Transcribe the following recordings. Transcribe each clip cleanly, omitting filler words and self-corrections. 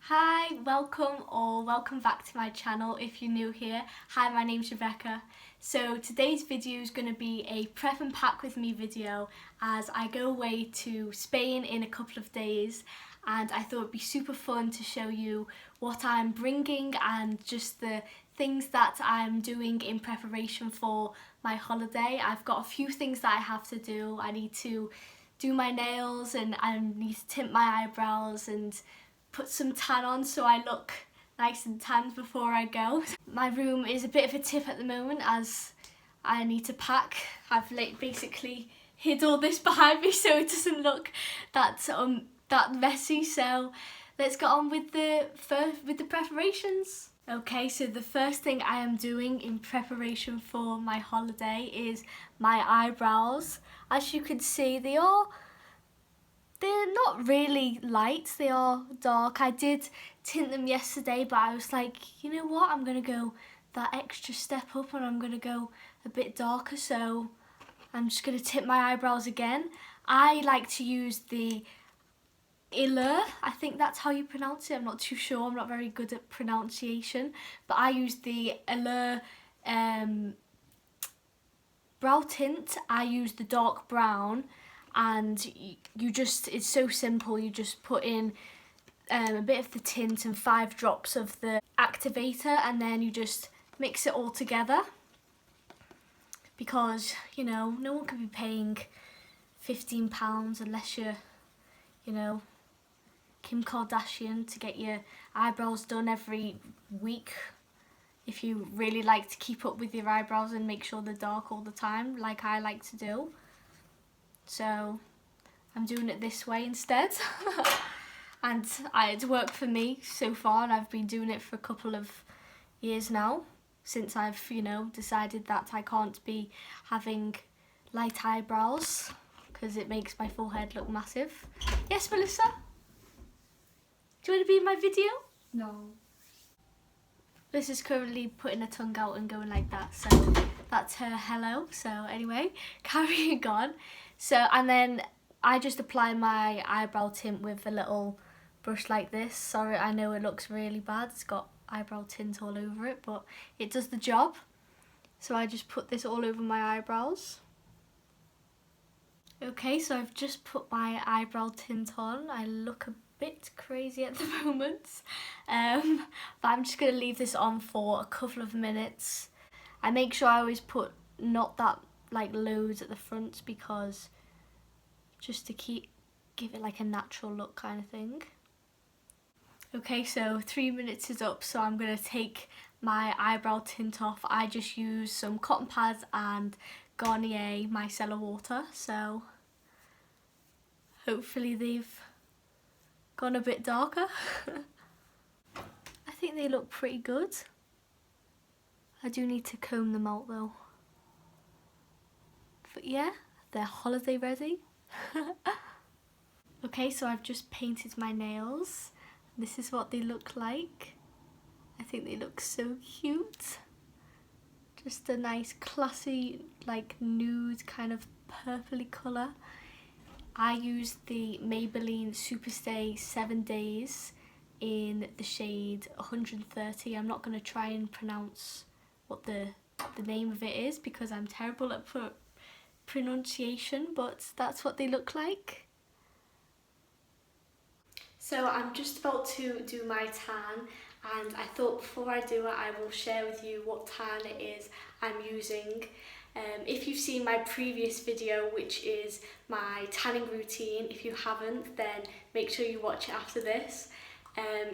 Hi, welcome back to my channel if you're new here. Hi, my name's Rebecca. So today's video is going to be a prep and pack with me video as I go away to Spain in a couple of days, and I thought it'd be super fun to show you what I'm bringing and just the things that I'm doing in preparation for my holiday. I've got a few things that I have to do. I need to do my nails and I need to tint my eyebrows and put some tan on so I look nice and tanned before I go. My room is a bit of a tip at the moment as I need to pack. I've basically hid all this behind me so it doesn't look that messy. So let's get on with the preparations. Okay, so the first thing I am doing in preparation for my holiday is my eyebrows. As you can see, they're not really light, they are dark. I did tint them yesterday, but I was like, you know what, I'm going to go that extra step up and I'm going to go a bit darker, so I'm just going to tint my eyebrows again. I like to use the Eyebrow, I think that's how you pronounce it, I'm not too sure, I'm not very good at pronunciation, but I use the Eyebrow brow tint. I use the dark brown, and it's so simple. You just put in a bit of the tint and 5 drops of the activator, and then you just mix it all together, because you know no one can be paying £15 unless you're, you know, Kim Kardashian to get your eyebrows done every week. If you really like to keep up with your eyebrows and make sure they're dark all the time, like I like to do. So I'm doing it this way instead. And it's worked for me so far, and I've been doing it for a couple of years now, since I've, you know, decided that I can't be having light eyebrows because it makes my forehead look massive. Yes, Melissa? Do you want to be in my video? No. This is currently putting her tongue out and going like that, so that's her hello. So anyway, carrying on. So, and then I just apply my eyebrow tint with a little brush like this. Sorry, I know it looks really bad. It's got eyebrow tint all over it, but it does the job. So I just put this all over my eyebrows. Okay, so I've just put my eyebrow tint on. I look a bit crazy at the moment, but I'm just going to leave this on for a couple of minutes. I make sure I always put not that like loads at the front, because just to give it like a natural look kind of thing. Okay, so 3 minutes is up, so I'm going to take my eyebrow tint off. I just use some cotton pads and Garnier micellar water, so hopefully they've gone a bit darker. I think they look pretty good. I do need to comb them out though. But yeah, they're holiday ready. Okay, so I've just painted my nails. This is what they look like. I think they look so cute. Just a nice classy, like nude kind of purpley colour. I used the Maybelline Superstay 7 Days in the shade 130. I'm not going to try and pronounce what the name of it is because I'm terrible at pronunciation, but that's what they look like. So I'm just about to do my tan, and I thought before I do it I will share with you what tan it is I'm using. If you've seen my previous video, which is my tanning routine, if you haven't, then make sure you watch it after this.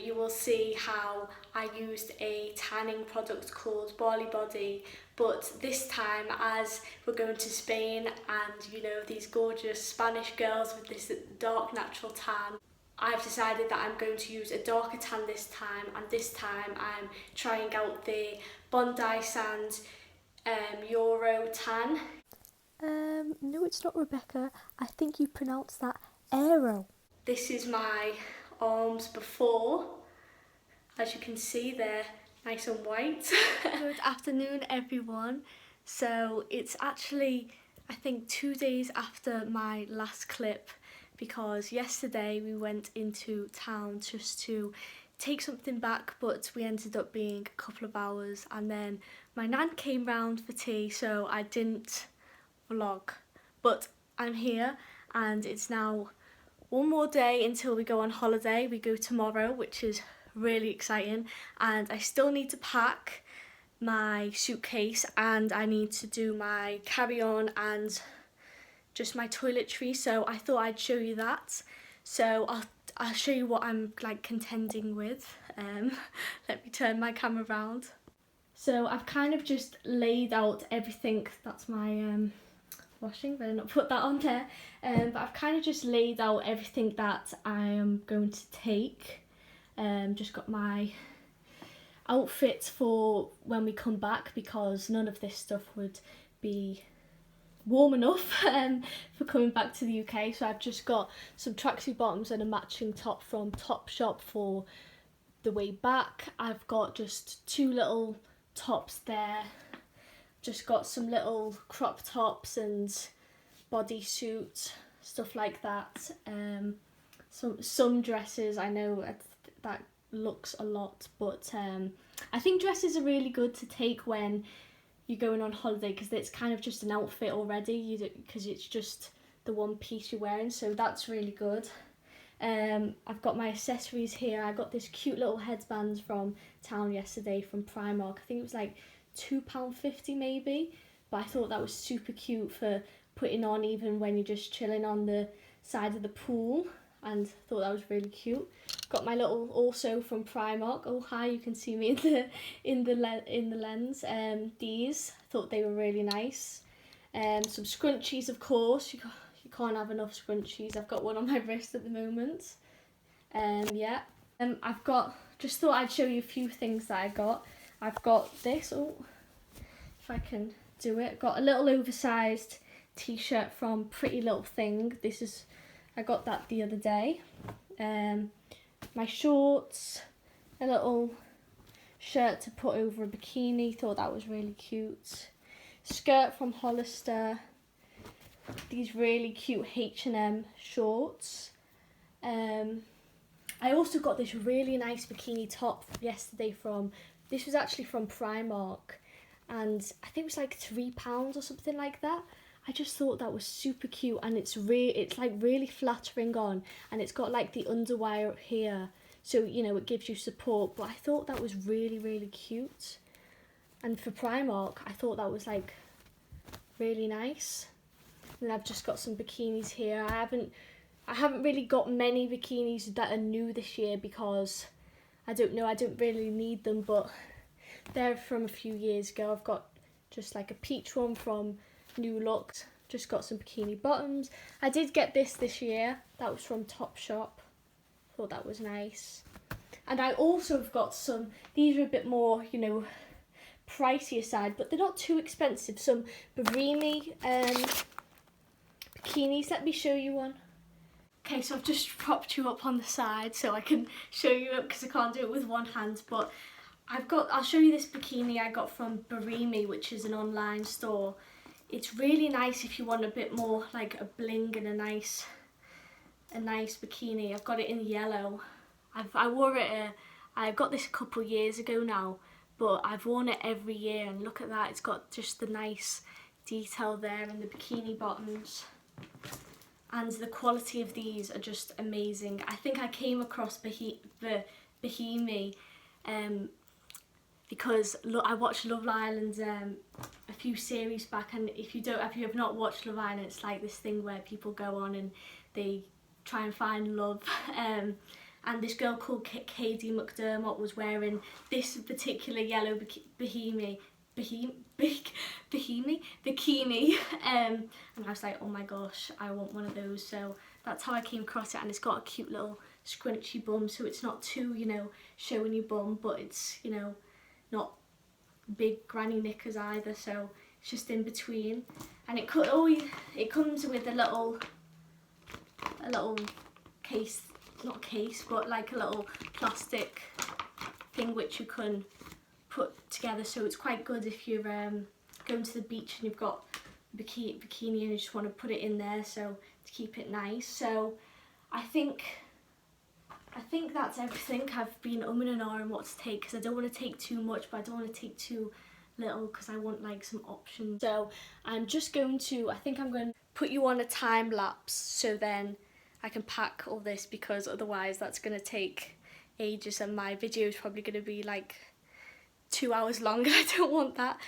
You will see how I used a tanning product called Barley Body, but this time, as we're going to Spain and you know these gorgeous Spanish girls with this dark natural tan, I've decided that I'm going to use a darker tan this time, and this time I'm trying out the Bondi Sands Euro tan. No, it's not Rebecca. I think you pronounced that Eyebrow. This is my arms before. As you can see, they're nice and white. Good afternoon, everyone. So it's actually, I think, 2 days after my last clip, because yesterday we went into town just to take something back, but we ended up being a couple of hours, and then my nan came round for tea, so I didn't vlog. But I'm here, and it's now one more day until we go on holiday. We go tomorrow, which is really exciting, and I still need to pack my suitcase, and I need to do my carry-on and just my toiletry, so I thought I'd show you that. So I'll show you what I'm like contending with. Let me turn my camera around. So I've kind of just laid out everything. That's my washing, better not put that on there. But I've kind of just laid out everything that I am going to take. Just got my outfit for when we come back, because none of this stuff would be warm enough for coming back to the UK. So I've just got some tracksuit bottoms and a matching top from Topshop for the way back. I've got just 2 little tops there. Just got some little crop tops and bodysuit, stuff like that. Some dresses. I know that looks a lot, but I think dresses are really good to take when you're going on holiday, because it's kind of just an outfit already, because it's just the one piece you're wearing, so that's really good. I've got my accessories here. I got this cute little headband from town yesterday from Primark. I think it was like £2.50 maybe, but I thought that was super cute for putting on even when you're just chilling on the side of the pool, and thought that was really cute. Got my little, also from Primark. Oh hi, you can see me in the lens. These, I thought they were really nice. Some scrunchies, of course. You can't have enough scrunchies. I've got one on my wrist at the moment. Yeah. I've got, just thought I'd show you a few things that I got. I've got this. Oh, if I can do it. Got a little oversized t-shirt from Pretty Little Thing. I got that the other day. My shorts, a little shirt to put over a bikini, thought that was really cute. Skirt from Hollister, these really cute H&M shorts. I also got this really nice bikini top yesterday this was actually from Primark, and I think it was like £3 or something like that. I just thought that was super cute, and it's like really flattering on, and it's got like the underwire here, so you know it gives you support. But I thought that was really, really cute, and for Primark I thought that was like really nice. And I've just got some bikinis here. I haven't really got many bikinis that are new this year, because I don't really need them, but they're from a few years ago. I've got just like a peach one from New Looks. Just got some bikini bottoms. I did get this year. That was from Topshop. Thought that was nice. And I also have got some, these are a bit more, you know, pricier side, but they're not too expensive. Some Barini bikinis. Let me show you one. Okay, so I've just propped you up on the side so I can show you it, because I can't do it with one hand, but I'll show you this bikini I got from Barini, which is an online store. It's really nice if you want a bit more like a bling and a nice bikini. I've got it in yellow. I got this a couple of years ago now, but I've worn it every year, and look at that, it's got just the nice detail there in the bikini bottoms. And the quality of these are just amazing. I think I came across Bahimi because I watched Love Island a few series back, and if you have not watched Love Island, it's like this thing where people go on and they try and find love. And this girl called Katie McDermott was wearing this particular yellow bikini, and I was like, oh my gosh, I want one of those. So that's how I came across it, and it's got a cute little scrunchy bum, so it's not too, you know, showing your bum, but it's, you know, not big granny knickers either, so it's just in between. And it comes with a little case, not case, but like a little plastic thing which you can put together, so it's quite good if you're going to the beach and you've got a bikini and you just want to put it in there, so to keep it nice. So I think I think that's everything. I've been umming and ahhing what to take because I don't want to take too much, but I don't want to take too little because I want like some options. So I'm just going to, I think I'm going to put you on a time lapse so then I can pack all this, because otherwise that's going to take ages and my video is probably going to be like 2 hours long and I don't want that.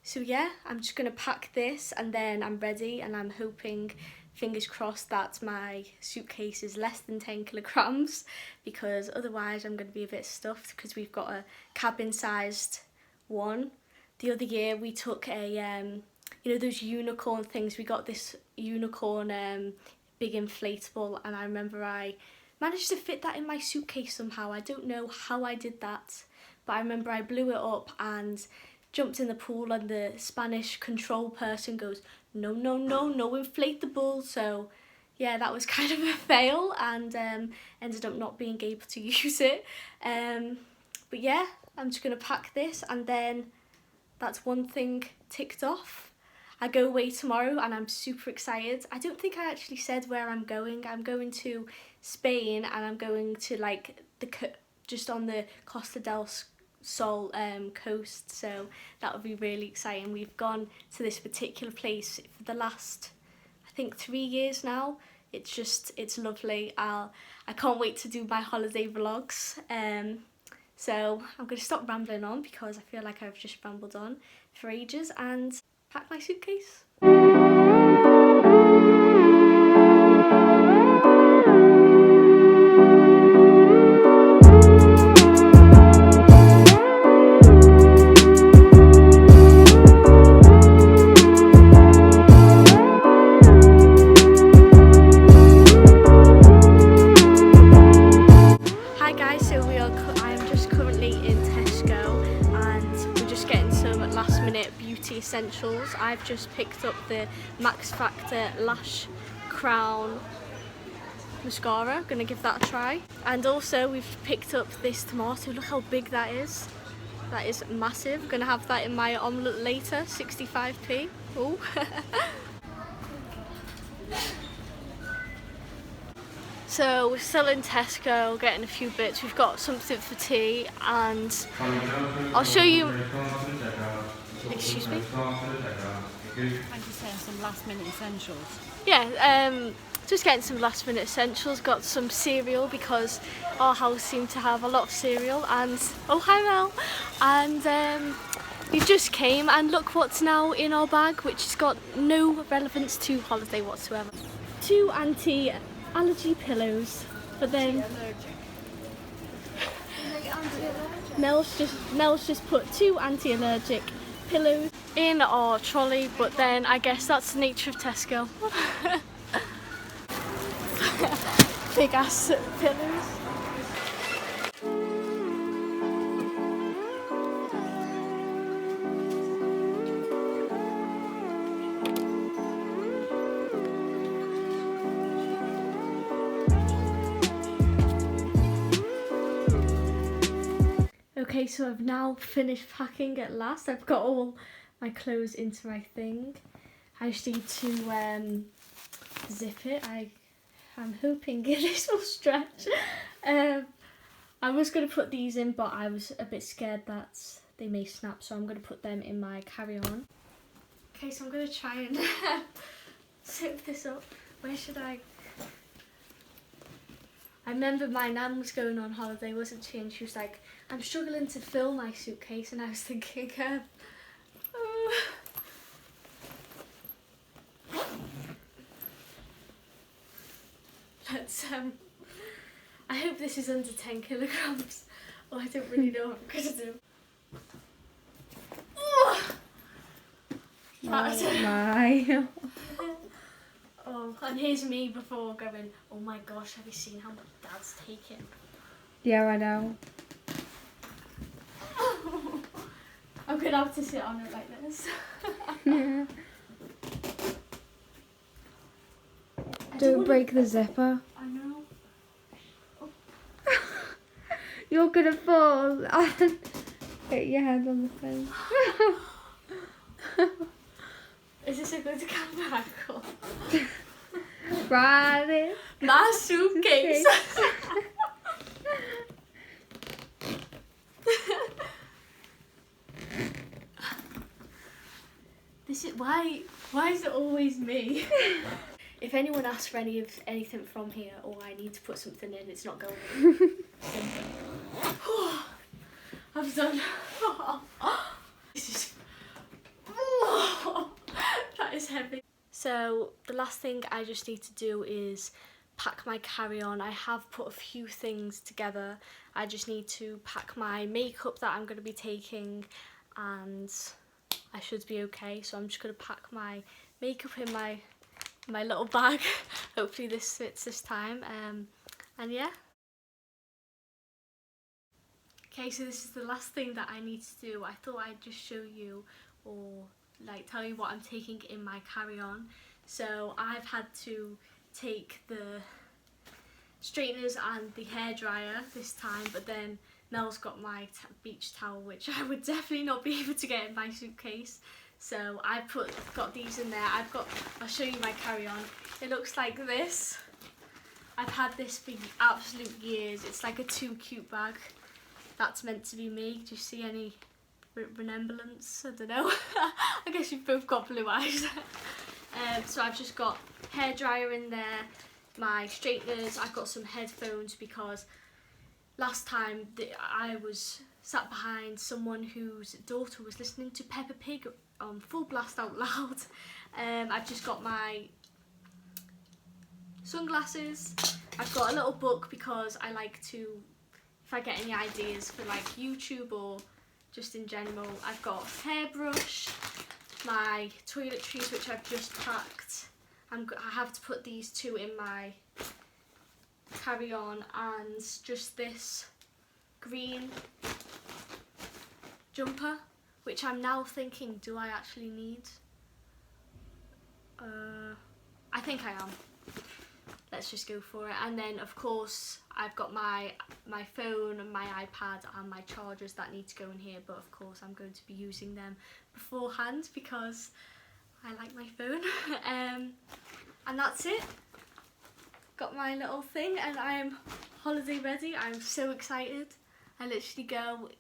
So yeah, I'm just going to pack this and then I'm ready, and I'm hoping, fingers crossed, that my suitcase is less than 10 kilograms, because otherwise I'm going to be a bit stuffed because we've got a cabin sized one. The other year we took a, you know those unicorn things, we got this unicorn big inflatable, and I remember I managed to fit that in my suitcase somehow. I don't know how I did that, but I remember I blew it up and jumped in the pool, and the Spanish control person goes, no, no, no, no inflatable. So yeah, that was kind of a fail, and ended up not being able to use it. But yeah, I'm just going to pack this, and then that's one thing ticked off. I go away tomorrow and I'm super excited. I don't think I actually said where I'm going. I'm going to Spain, and I'm going to like just on the Costa del Sol coast, so that would be really exciting. We've gone to this particular place for the last, I think, 3 years now. It's lovely. I can't wait to do my holiday vlogs. So I'm going to stop rambling on because I feel like I've just rambled on for ages, and pack my suitcase. Essentials. I've just picked up the Max Factor Lash Crown mascara. I'm gonna give that a try. And also we've picked up this tomato. Look how big that is. That is massive. I'm gonna have that in my omelette later. 65p. Oh. So we're still in Tesco getting a few bits. We've got something for tea, and I'll show you. Excuse me? I'm just saying some last minute essentials. Yeah, just getting some last minute essentials. Got some cereal because our house seemed to have a lot of cereal, and oh hi Mel, and we've just came and look what's now in our bag, which has got no relevance to holiday whatsoever. 2 anti-allergy pillows, but then Nell's just put 2 anti-allergic pillows in our trolley, but then I guess that's the nature of Tesco. Big ass pillows. Okay, so I've now finished packing at last. I've got all my clothes into my thing. I just need to zip it. I'm hoping this will stretch. I was going to put these in, but I was a bit scared that they may snap, so I'm going to put them in my carry-on. Okay, so I'm going to try and zip this up. Where should I remember my nan was going on holiday, wasn't she? And she was like, I'm struggling to fill my suitcase, and I was thinking, let's I hope this is under 10 kilograms. Oh, I don't really know what I'm gonna do. Oh my. Oh, and here's me before going, oh my gosh, have you seen how much Dad's taken? Yeah, I know. I'm gonna have to sit on it like this. Yeah. Don't break the zipper. I know. Oh. You're gonna fall and hit your head on the phone. Is this a good camera angle? Friday. My suitcase. This is why is it always me? If anyone asks for anything from here, or I need to put something in, it's not going in. I've done. This is. That is heavy. So the last thing I just need to do is pack my carry-on. I have put a few things together. I just need to pack my makeup that I'm going to be taking, and I should be okay. So I'm just going to pack my makeup in my little bag. Hopefully this fits this time. And yeah. Okay, so this is the last thing that I need to do. I thought I'd just show you, or like tell you what I'm taking in my carry-on. So I've had to take the straighteners and the hairdryer this time, but then Mel's got my beach towel, which I would definitely not be able to get in my suitcase. So I got these in there. I'll show you my carry-on. It looks like this. I've had this for absolute years. It's like a too cute bag. That's meant to be me. Do you see any resemblance? I don't know. I guess you've both got blue eyes. So I've just got hairdryer in there, my straighteners. I've got some headphones because last time I was sat behind someone whose daughter was listening to Peppa Pig on full blast out loud. I've just got my sunglasses. I've got a little book because I like to, if I get any ideas for like YouTube or just in general. I've got a hairbrush, my toiletries which I've just packed. I have to put these two in my carry-on, and just this green jumper, which I'm now thinking, do I actually need? I think I am. Let's just go for it. And then of course I've got my phone and my iPad and my chargers that need to go in here, but of course I'm going to be using them beforehand because I like my phone. And that's it. Got my little thing and I am holiday ready. I'm so excited. I literally go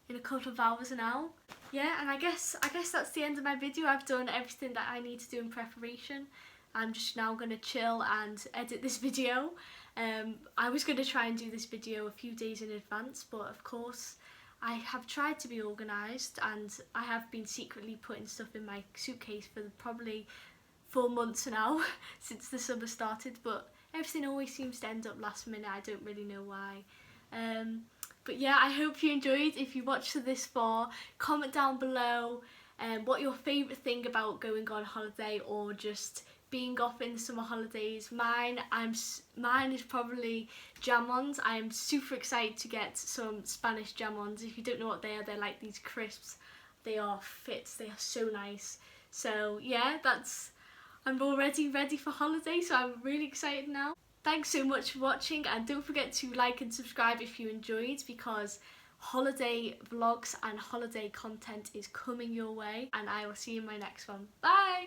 in a couple of hours now. Yeah, and I guess that's the end of my video. I've done everything that I need to do in preparation. I'm just now going to chill and edit this video. I was going to try and do this video a few days in advance, but of course I have tried to be organised, and I have been secretly putting stuff in my suitcase for probably 4 months now since the summer started, but everything always seems to end up last minute. I don't really know why. But yeah, I hope you enjoyed. If you watched to this far, comment down below what your favourite thing about going on holiday or just being off in the summer holidays. Mine is probably jam-ons. I am super excited to get some Spanish jam-ons. If you don't know what they are, they're like these crisps. They are fits. They are so nice. So yeah, I'm already ready for holiday, so I'm really excited now. Thanks so much for watching, and don't forget to like and subscribe if you enjoyed, because holiday vlogs and holiday content is coming your way, and I will see you in my next one. Bye!